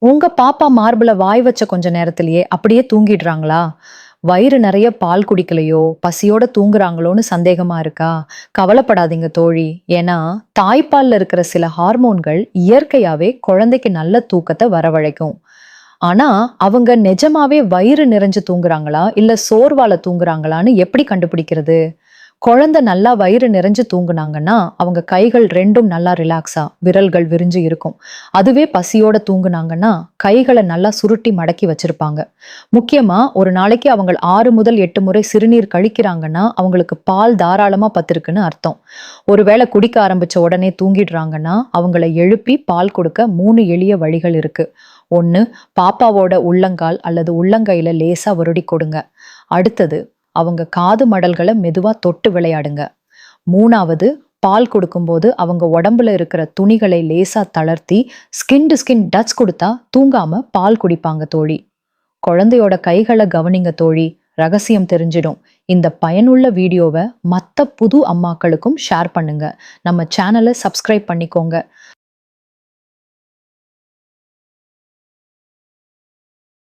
உங்க பாப்பா மார்புல வாய் வச்ச கொஞ்ச நேரத்திலேயே அப்படியே தூங்கிடுறாங்களா? வயிறு நிறைய பால் குடிக்கலையோ, பசியோட தூங்குறாங்களோன்னு சந்தேகமா இருக்கா? கவலைப்படாதீங்க தோழி. ஏன்னா, தாய்ப்பால்ல இருக்கிற சில ஹார்மோன்கள் இயற்கையாவே குழந்தைக்கு நல்ல தூக்கத்த வரவழைக்கும். ஆனா, அவங்க நிஜமாவே வயிறு நிறைஞ்சு தூங்குறாங்களா? இல்ல சோர்வால தூங்குறாங்களான்னு எப்படி கண்டுபிடிக்கிறது? குழந்தை நல்லா வயிறு நிறைஞ்சு தூங்குனாங்கன்னா, அவங்க கைகள் 2ம் நல்லா ரிலாக்ஸா, விரல்கள் விரிஞ்சு இருக்கும். அதுவே பசியோட தூங்குனாங்கன்னா, கைகள நல்லா சுருட்டி மடக்கி வச்சிருப்பாங்க. முக்கியமா ஒரு நாளைக்கு அவங்க 6 முதல் 8 முறை சிறுநீர் கழிக்கிறாங்கன்னா, அவங்களுக்கு பால் தாராளமா பத்திருக்குன்னு அர்த்தம். ஒருவேளை குடிக்க ஆரம்பிச்ச உடனே தூங்கிடுறாங்கன்னா, அவங்கள எழுப்பி பால் கொடுக்க 3 எளிய வழிகள் இருக்கு. 1, பாப்பாவோட உள்ளங்கால் அல்லது உள்ளங்கையில லேசா வருடி கொடுங்க. அடுத்தது, அவங்க காது மடல்கள மெதுவா தொட்டு விளையாடுங்க. 3வது, பால் கொடுக்கும்போது அவங்க உடம்புல இருக்கிற துணிகளை லேசா தளர்த்தி ஸ்கின் டு ஸ்கின் டச் கொடுத்தா தூங்காம பால் குடிப்பாங்க தோழி. குழந்தையோட கைகளை கவனிங்க தோழி. ரகசியம் தெரிஞ்சிடும். இந்த பயனுள்ள வீடியோவை மத்த புது அம்மாக்களுக்கும் ஷேர் பண்ணுங்க. நம்ம சேனலை சப்ஸ்கிரைப் பண்ணிக்கோங்க.